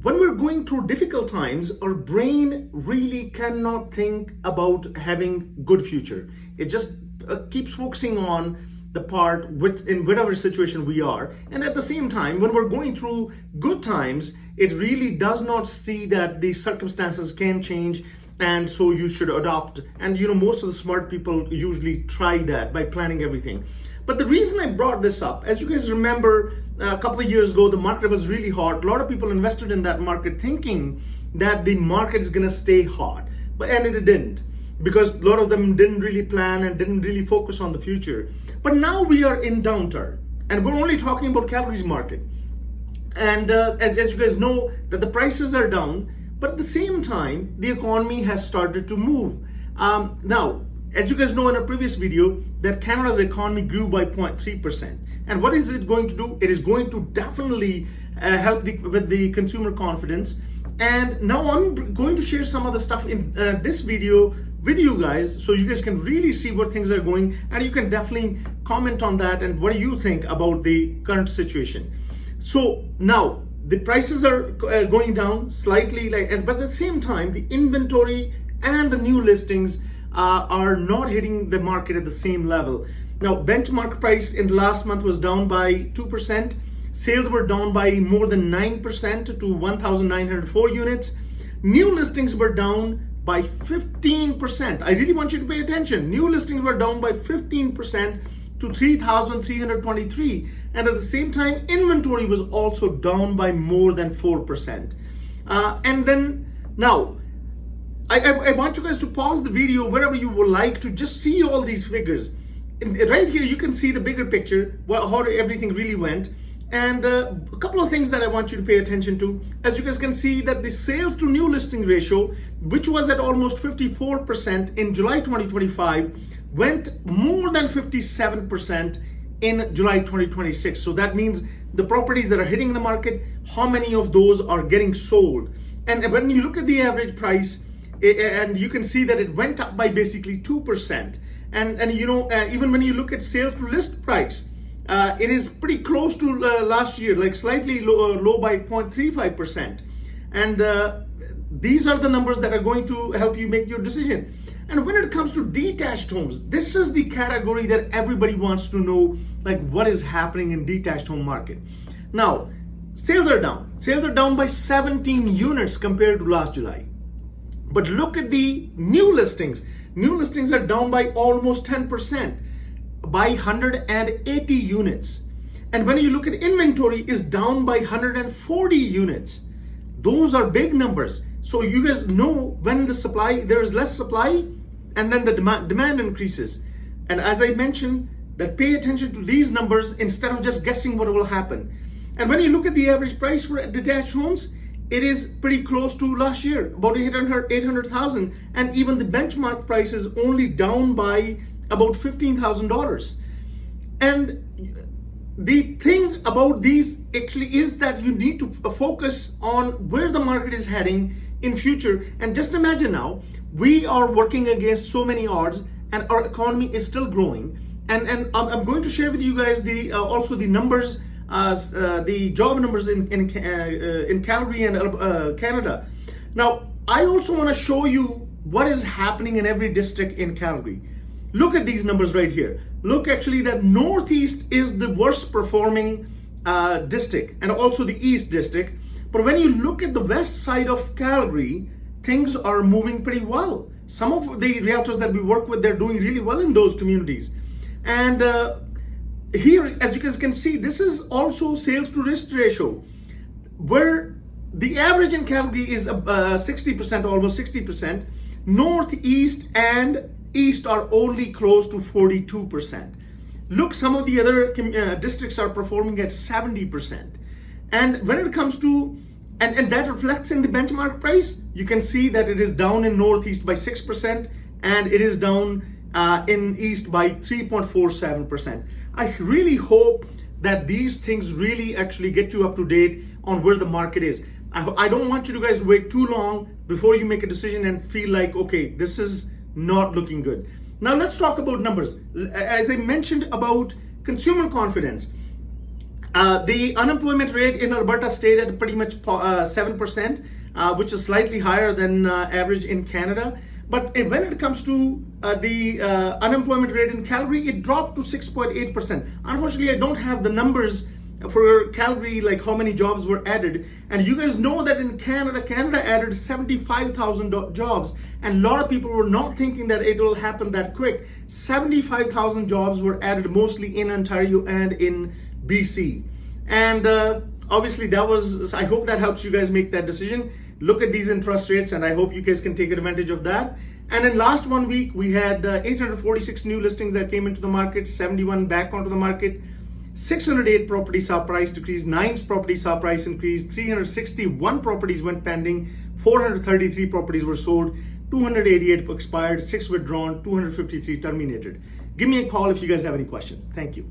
when we're going through difficult times, our brain really cannot think about having good future. It just keeps focusing on the part in whatever situation we are. And at the same time, when we're going through good times, it really does not see that the circumstances can change, and so you should adopt. And most of the smart people usually try that by planning everything. But the reason I brought this up, as you guys remember, a couple of years ago, the market was really hot. A lot of people invested in that market thinking that the market is gonna stay hot, and it didn't, because a lot of them didn't really plan and didn't really focus on the future. But now we are in downturn, and we're only talking about Calgary's market. And as you guys know, that the prices are down, but at the same time, the economy has started to move. Now, as you guys know in a previous video, that Canada's economy grew by 0.3%. And what is it going to do? It is going to definitely help with the consumer confidence. And now I'm going to share some of the stuff in this video with you guys, so you guys can really see where things are going, and you can definitely comment on that and what do you think about the current situation. So now the prices are going down slightly, but at the same time, the inventory and the new listings are not hitting the market at the same level. Now, benchmark price in the last month was down by 2%. Sales were down by more than 9% to 1,904 units. New listings were down by 15%. I really want you to pay attention. New listings were down by 15% to 3,323. And at the same time, inventory was also down by more than 4%. And then now, I want you guys to pause the video wherever you would like to just see all these figures. Right here, you can see the bigger picture, how everything really went. And a couple of things that I want you to pay attention to. As you guys can see, that the sales to new listing ratio, which was at almost 54% in July 2025, went more than 57% in July 2026. So that means the properties that are hitting the market, how many of those are getting sold? And when you look at the average price, and you can see that it went up by basically 2%. And even when you look at sales to list price, it is pretty close to last year, like slightly low by 0.35%. And these are the numbers that are going to help you make your decision. And when it comes to detached homes, this is the category that everybody wants to know, like what is happening in detached home market. Now, sales are down. Sales are down by 17 units compared to last July. But look at the new listings. New listings are down by almost 10%, by 180 units. And when you look at inventory, is down by 140 units. Those are big numbers. So you guys know when there is less supply, and then the demand increases. And as I mentioned, that pay attention to these numbers instead of just guessing what will happen. And when you look at the average price for detached homes, it is pretty close to last year, about 800,000, and even the benchmark price is only down by about $15,000. And the thing about these actually is that you need to focus on where the market is heading in future. And just imagine now, we are working against so many odds, and our economy is still growing. And I'm going to share with you guys also the numbers. The job numbers in Calgary and Canada. Now, I also want to show you what is happening in every district in Calgary. Look at these numbers right here. Look, actually, that Northeast is the worst performing district, and also the East district. But when you look at the west side of Calgary, things are moving pretty well. Some of the realtors that we work with, they're doing really well in those communities. And here, as you guys can see, this is also sales to list ratio, where the average in Calgary is 60%, almost 60%. Northeast and East are only close to 42%. Look, some of the other districts are performing at 70%. And when it comes to, and that reflects in the benchmark price, you can see that it is down in Northeast by 6%, and it is down in East by 3.47%. I really hope that these things really actually get you up to date on where the market is. I don't want you guys to wait too long before you make a decision and feel like, okay, this is not looking good. Now let's talk about numbers. As I mentioned about consumer confidence, The unemployment rate in Alberta stayed at pretty much 7%, which is slightly higher than average in Canada. But when it comes to the unemployment rate in Calgary, it dropped to 6.8%. Unfortunately, I don't have the numbers for Calgary, like how many jobs were added. And you guys know that in Canada added 75,000 jobs. And a lot of people were not thinking that it will happen that quick. 75,000 jobs were added mostly in Ontario and in BC. And obviously I hope that helps you guys make that decision. Look at these interest rates, and I hope you guys can take advantage of that. And in last 1 week, we had 846 new listings that came into the market, 71 back onto the market. 608 properties saw price decrease, 9 properties saw price increase, 361 properties went pending, 433 properties were sold, 288 expired, 6 withdrawn, 253 terminated. Give me a call if you guys have any questions. Thank you.